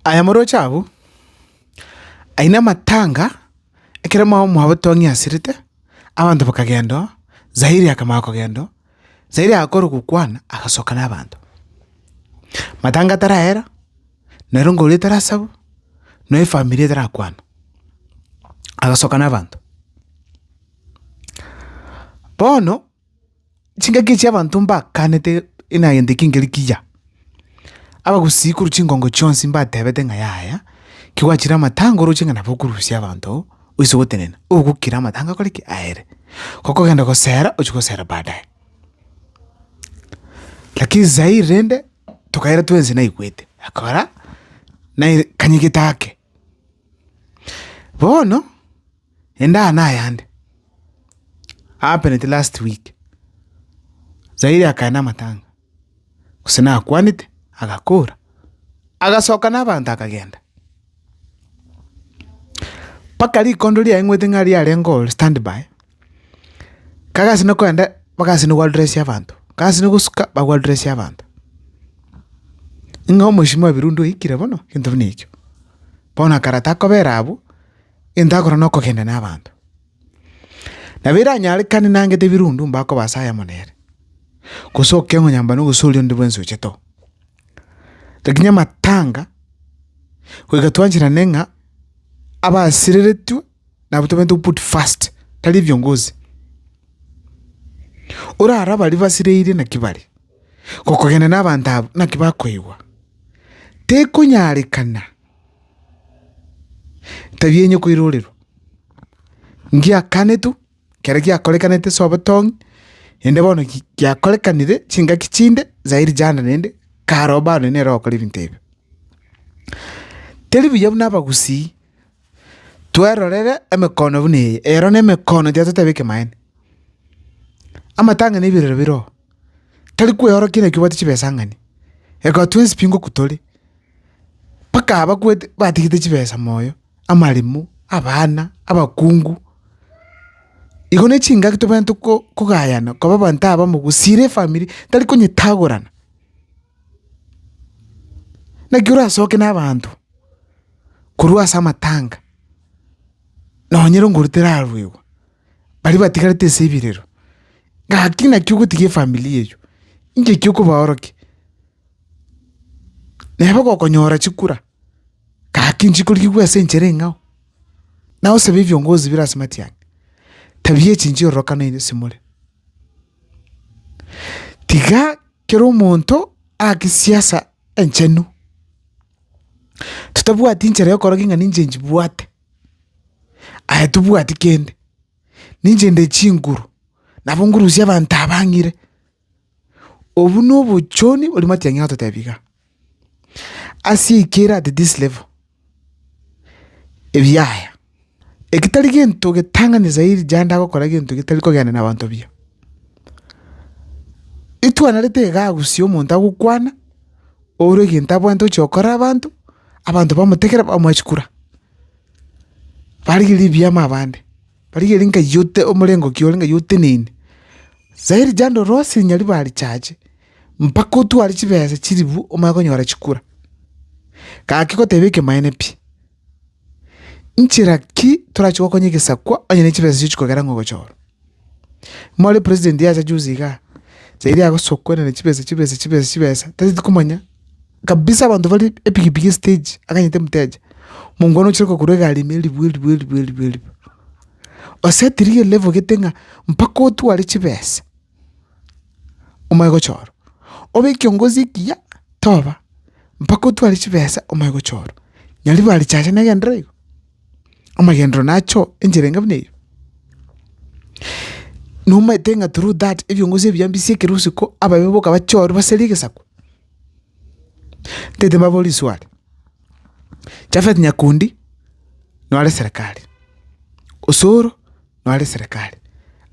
ayamoro chabu aina matanga ekere mao mwabotongi asirite abantu bakagendo Zaheer akamako gendo Zaheer akoro gukwana agasoka n'abantu matanga tarahera narongo litara sabu no family tarakwana agasoka n'abantu bono chinga kichi abantu mbakanete ina yende kingelikiya aba gusikuru chingongo chonsi mbatebete ngayaya kiwachira matanga uruchinga nabokurusia abantu uisogotenena ugukira matanga koleki aere koko genda kosera uchukosera baadaye lakini Zaheer rende tukaira tuenze na ikwete akora na kanyigitake bono enda na yande happened last week Zaheer akaina matanga kusina akwanite agakura agasoka n'abantu akagenda pakali kondoli ya ingwete ngari ya lengo standby kaga sino kwenda baka sino wall dress y'abantu kaga sino gusuka ba wall dress y'abantu ingo mushimo birundu ikire bono kintu nikyo bona karata ko berabo indakora no kogenda n'abantu nabira nyari kani nangete birundu mbako basaya monere kusoke ngo nyamba no gusulyo ndibwenzo cheto taginya matanga kwega twanjira nenga abasiriretu na butomentu put fast tali vyongozi ora araba livasireire na kibali kokogenda n'abantu na kibakoiwa te kunyarikana tabienye kuirorero ngia kanetu kereki akolekanete sobotong ende bono kyakolekanire chinga kichinde Zaheer jana nende karoba nene roko livintebe television n'abagusi twerorere emekono bune ero nemekono jatotebeke maene amatanga n'ibirero biro tali kwehoro kine kibati chibesangani eko twins pingo kutole paka abakwete batikite chibesa moyo amalimu abana abakungu igone chinga kitobantu kugayana kwa bantu aba mu gusire family tali kunyitagorana na gyura soke n'abantu kurwa samatanga no nyero ngurutera arwewa bari batikarete sebirero ngakina kyugutige family yeyo inge kyuko baoroke neba kokonyora chikura kakinji kuri kwese nchere ngao nawo sebe vyongozi birasmati yange tabiye chinji roka no simule tiga kero monto akisiasa enchenu tutabuwa tinchere yokoroki nga ninjenji buate ayatubuwa tikende ninjende chinguru nabongurusia abantu abangire obu nobu choni oli matyanyato tabiga asikira at this level ebyaya ekitali gento getanga ni Zaheer janda gukora gento kitali ko gana nabantu byo itwana lete gagusi omuntu agukwana oro gento bwanto chokora abantu bamutekera bamwachikura bari libya mabande bari linka yote omulengo kyolinga yote nini Zaheer jando rosi Nyaribari chache mpaka tu ali chibese chiribu omakonyora chikura kakiko tebeke maene pi nchira ki turachiko konyegesa kwa anyene chibese chikogera ngogochoro mole president yacha juziga Zaheer agosokwana ne chibese tati kumanya kabisa abantu bali epikipiki stage akanyete mteja mungono chiriko kurega alimeli bwili osetiriye level getenga mpaka tu ali chibese omagochoro obe Kyongozi kiya toba mpaka tu ali chibese omagochoro Nyaribari chache nagendrego omagendro nacho enjerenga bneyo numa tenga through that ebyongozi byambisi kirusiko ababeboka bachoro baseligesa tete maboli swali Chafet Nyakundi no ale serikali Osoro no ale serikali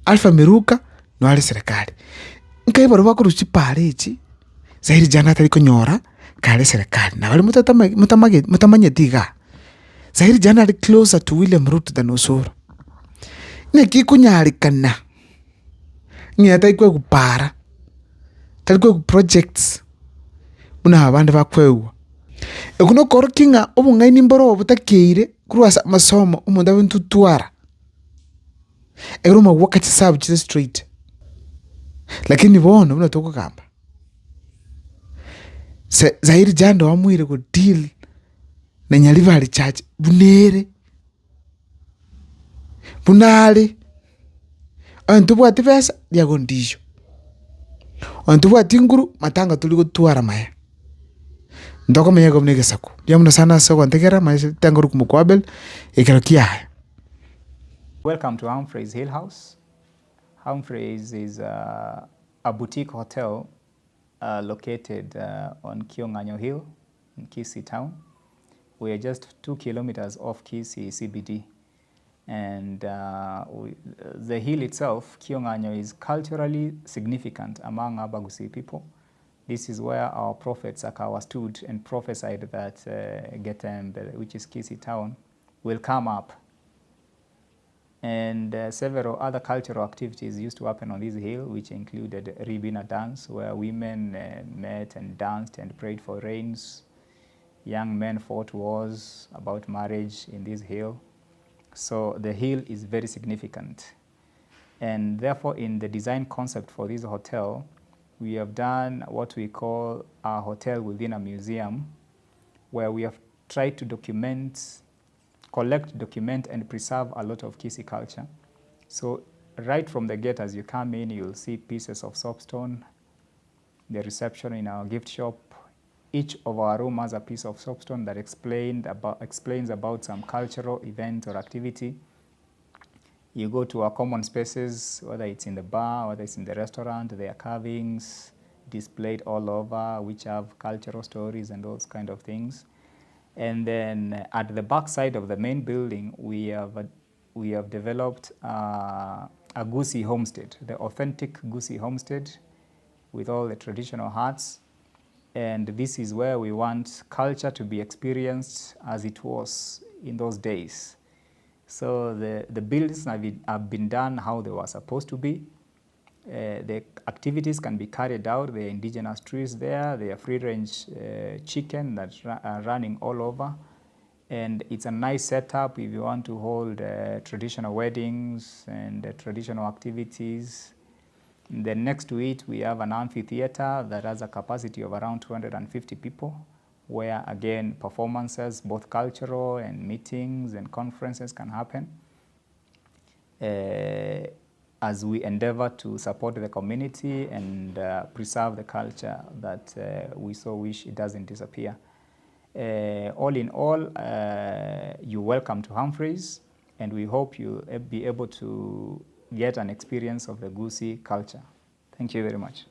Alpha Miruka no ale serikali nkai baro bakuruchi parechi Zaheer jana tali konyora kale serikali na bali mutamanye tiga Zaheer jana ali closer to William Ruto than Osoro neki kunyari kana nyata ikwe kupara tali kwe projects una abandi bakwewa Ekuno korkinga obungaini mboro obutakeire kurwasa masomo umuntu abintutwara ekero magwaka chisabu chise straight lakini bono buna tokugamba Zaheer jando wamwire ku deal na Nyaribari chache bunere bunale antubwati pesa ya kondisho antubwati nguru matanga tuli gutwara maya ndoko menya gomne gesaku yamuna sana so kwantegera maya tanguru kumukwabel ekero kia. Welcome to Humphreys Hill House. Humphreys is a boutique hotel located on Kyongo Hill in Kisii town. We are just 2 kilometers off Kisii CBD. And the hill itself, Kyongo, is culturally significant among Abagusi people. This is where our prophet Sakawa stood and prophesied that Getembe, which is Kisii town, will come up. And several other cultural activities used to happen on this hill, which included Ribina dance, where women met and danced and prayed for rains. Young men fought wars about marriage in this hill. So the hill is very significant. And therefore, in the design concept for this hotel, we have done what we call a hotel within a museum, where we have tried to collect, document, and preserve a lot of Kisii culture. So right from the gate, as you come in, you'll see pieces of soapstone, the reception in our gift shop. Each of our rooms has a piece of soapstone that explains about some cultural event or activity. You go to our common spaces, whether it's in the bar, whether it's in the restaurant, there are carvings displayed all over, which have cultural stories and those kind of things. And then at the back side of the main building, we have developed a Gusii homestead, the authentic Gusii homestead with all the traditional huts. And this is where we want culture to be experienced as it was in those days. So the buildings have been done how they were supposed to be. The activities can be carried out. There are indigenous trees there. There are free-range chicken that are running all over. And it's a nice setup if you want to hold traditional weddings and traditional activities. Then next to it, we have an amphitheater that has a capacity of around 250 people, where again, performances, both cultural and meetings and conferences can happen. As we endeavor to support the community and preserve the culture that we so wish it doesn't disappear. All in all, you're welcome to Humphreys, and we hope you'll be able to get an experience of the Gusii culture. Thank you very much.